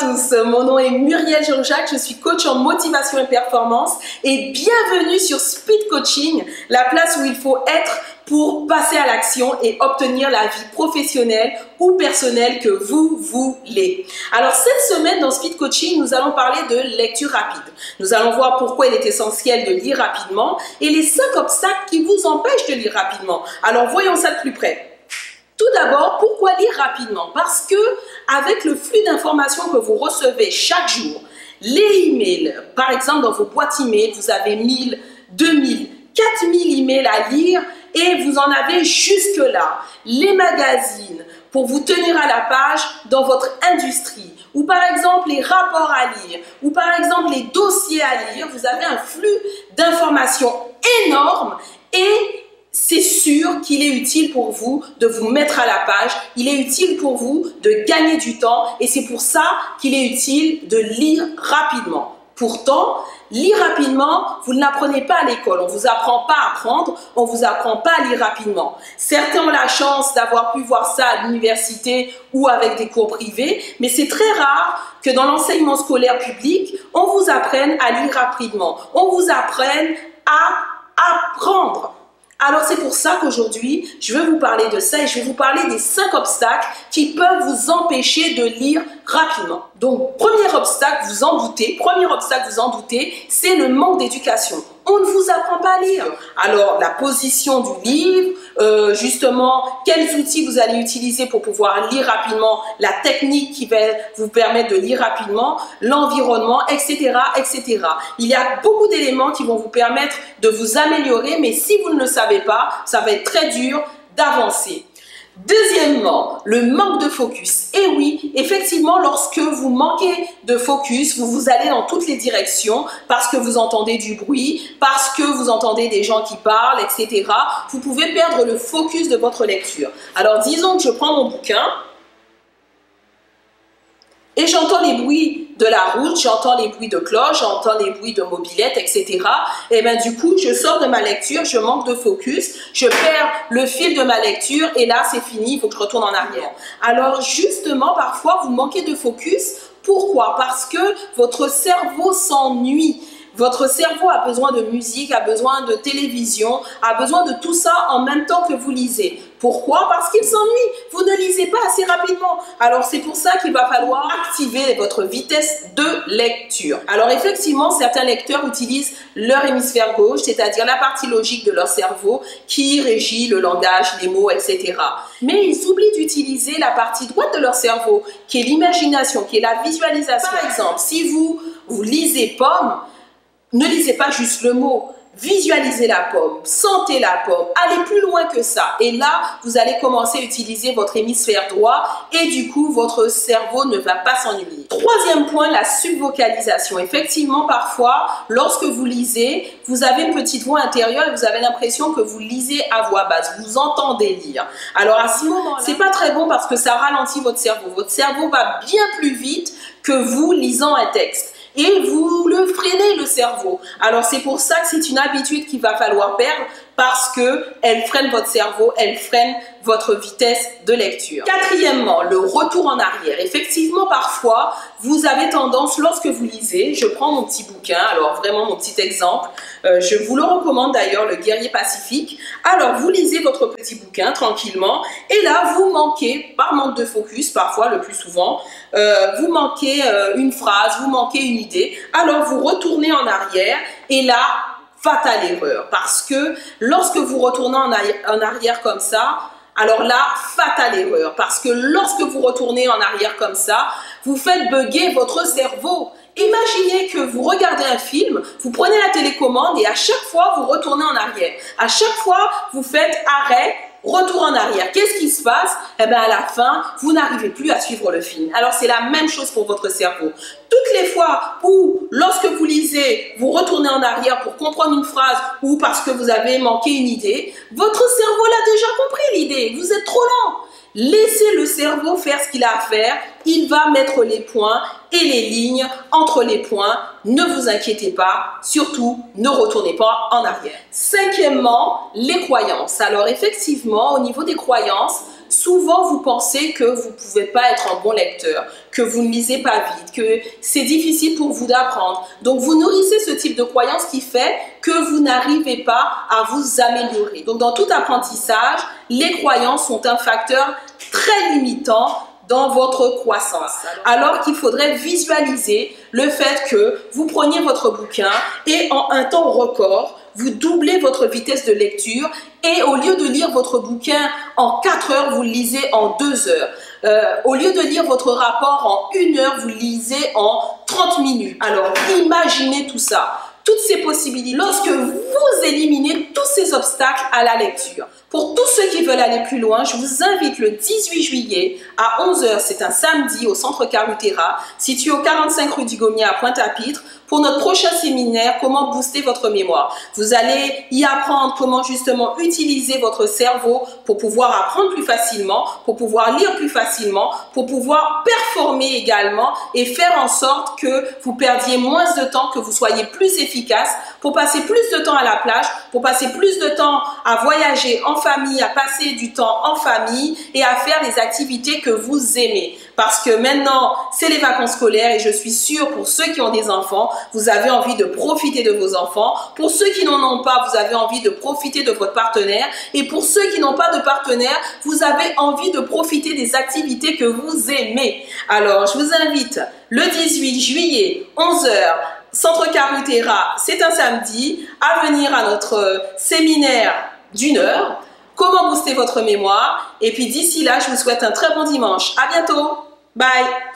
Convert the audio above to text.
tous, mon nom est Muriel Jean-Jacques, je suis coach en motivation et performance et bienvenue sur Speed Coaching, la place où il faut être pour passer à l'action et obtenir la vie professionnelle ou personnelle que vous voulez. Alors cette semaine dans Speed Coaching, nous allons parler de lecture rapide. Nous allons voir pourquoi il est essentiel de lire rapidement et les 5 obstacles qui vous empêchent de lire rapidement. Alors voyons ça de plus près. Tout d'abord, pourquoi lire rapidement? Parce que avec le flux d'informations que vous recevez chaque jour, les emails, par exemple dans vos boîtes emails, vous avez 1000, 2000, 4000 emails à lire et vous en avez jusque-là. Les magazines pour vous tenir à la page dans votre industrie, ou par exemple les rapports à lire, ou par exemple les dossiers à lire, vous avez un flux d'informations énorme et c'est sûr qu'il est utile pour vous de vous mettre à la page, il est utile pour vous de gagner du temps et c'est pour ça qu'il est utile de lire rapidement. Pourtant, lire rapidement, vous ne l'apprenez pas à l'école, on ne vous apprend pas à apprendre, on ne vous apprend pas à lire rapidement. Certains ont la chance d'avoir pu voir ça à l'université ou avec des cours privés, mais c'est très rare que dans l'enseignement scolaire public, on vous apprenne à lire rapidement, on vous apprenne à apprendre. Alors c'est pour ça qu'aujourd'hui, je vais vous parler de ça et je vais vous parler des 5 obstacles qui peuvent vous empêcher de lire rapidement. Donc, premier obstacle, vous en doutez, c'est le manque d'éducation. On ne vous apprend pas à lire. Alors, la position du livre, justement, quels outils vous allez utiliser pour pouvoir lire rapidement, la technique qui va vous permettre de lire rapidement, l'environnement, etc., etc. Il y a beaucoup d'éléments qui vont vous permettre de vous améliorer, mais si vous ne le savez pas, ça va être très dur d'avancer. Deuxièmement, le manque de focus. Et oui, effectivement, lorsque vous manquez de focus, vous allez dans toutes les directions parce que vous entendez du bruit, parce que vous entendez des gens qui parlent, etc. Vous pouvez perdre le focus de votre lecture. Alors, disons que je prends mon bouquin et j'entends les bruits de la route, j'entends les bruits de cloches, j'entends les bruits de mobylettes, etc. Et bien du coup, je sors de ma lecture, je manque de focus, je perds le fil de ma lecture et là, c'est fini, il faut que je retourne en arrière. Alors justement, parfois, vous manquez de focus. Pourquoi? Parce que votre cerveau s'ennuie. Votre cerveau a besoin de musique, a besoin de télévision, a besoin de tout ça en même temps que vous lisez. Pourquoi? Parce qu'il s'ennuie. Vous ne lisez pas assez rapidement. Alors c'est pour ça qu'il va falloir activer votre vitesse de lecture. Alors effectivement, certains lecteurs utilisent leur hémisphère gauche, c'est-à-dire la partie logique de leur cerveau qui régit le langage, les mots, etc. Mais ils oublient d'utiliser la partie droite de leur cerveau, qui est l'imagination, qui est la visualisation. Par exemple, si vous lisez pomme, ne lisez pas juste le mot, visualisez la pomme, sentez la pomme, allez plus loin que ça. Et là, vous allez commencer à utiliser votre hémisphère droit et du coup, votre cerveau ne va pas s'ennuyer. Troisième point, la subvocalisation. Effectivement, parfois, lorsque vous lisez, vous avez une petite voix intérieure et vous avez l'impression que vous lisez à voix basse, vous entendez lire. Alors à ce moment-là, c'est pas très bon parce que ça ralentit votre cerveau. Votre cerveau va bien plus vite que vous lisant un texte. Et vous le freinez, le cerveau. Alors c'est pour ça que c'est une habitude qu'il va falloir perdre parce qu'elle freine votre cerveau, elle freine votre vitesse de lecture. Quatrièmement, le retour en arrière. Effectivement, parfois, vous avez tendance, lorsque vous lisez, je prends mon petit bouquin, alors vraiment mon petit exemple, je vous le recommande d'ailleurs, Le Guerrier Pacifique. Alors, vous lisez votre petit bouquin tranquillement et là, vous manquez, par manque de focus, parfois, le plus souvent, vous manquez une phrase, vous manquez une idée. Alors, vous retournez en arrière et là, fatale erreur. Parce que lorsque vous retournez en arrière comme ça, alors là, fatale erreur. Parce que lorsque vous retournez en arrière comme ça, vous faites bugger votre cerveau. Imaginez que vous regardez un film, vous prenez la télécommande et à chaque fois, vous retournez en arrière. À chaque fois, vous faites arrêt, retour en arrière. Qu'est-ce qui se passe? Eh bien, à la fin, vous n'arrivez plus à suivre le film. Alors, c'est la même chose pour votre cerveau. Toutes les fois où, lorsque vous lisez, vous retournez en arrière pour comprendre une phrase ou parce que vous avez manqué une idée, votre cerveau l'a déjà compris l'idée. Vous êtes trop lent. Laissez le cerveau faire ce qu'il a à faire. Il va mettre les points et les lignes entre les points. Ne vous inquiétez pas. Surtout, ne retournez pas en arrière. Cinquièmement, les croyances. Alors effectivement, au niveau des croyances, souvent vous pensez que vous ne pouvez pas être un bon lecteur, que vous ne lisez pas vite, que c'est difficile pour vous d'apprendre. Donc vous nourrissez ce type de croyance qui fait que vous n'arrivez pas à vous améliorer. Donc dans tout apprentissage, les croyances sont un facteur très limitant dans votre croissance. Alors qu'il faudrait visualiser le fait que vous preniez votre bouquin et en un temps record, vous doublez votre vitesse de lecture et au lieu de lire votre bouquin en 4 heures, vous le lisez en 2 heures. Au lieu de lire votre rapport en 1 heure, vous le lisez en 30 minutes. Alors imaginez tout ça. Toutes ces possibilités, lorsque vous éliminez tous ces obstacles à la lecture. Pour tous ceux qui veulent aller plus loin, je vous invite le 18 juillet à 11 h, c'est un samedi au Centre Carutera, situé au 45 rue du Gommier à Pointe-à-Pitre, pour notre prochain séminaire, comment booster votre mémoire. Vous allez y apprendre comment justement utiliser votre cerveau pour pouvoir apprendre plus facilement, pour pouvoir lire plus facilement, pour pouvoir performer également et faire en sorte que vous perdiez moins de temps, que vous soyez plus efficace, pour passer plus de temps à la plage, pour passer plus de temps à voyager en famille, à passer du temps en famille et à faire les activités que vous aimez. Parce que maintenant, c'est les vacances scolaires et je suis sûre pour ceux qui ont des enfants, vous avez envie de profiter de vos enfants. Pour ceux qui n'en ont pas, vous avez envie de profiter de votre partenaire. Et pour ceux qui n'ont pas de partenaire, vous avez envie de profiter des activités que vous aimez. Alors, je vous invite le 18 juillet, 11 h, Centre Carutera, c'est un samedi, à venir à notre séminaire d'1 heure. Comment booster votre mémoire? Et puis d'ici là, je vous souhaite un très bon dimanche. À bientôt. Bye.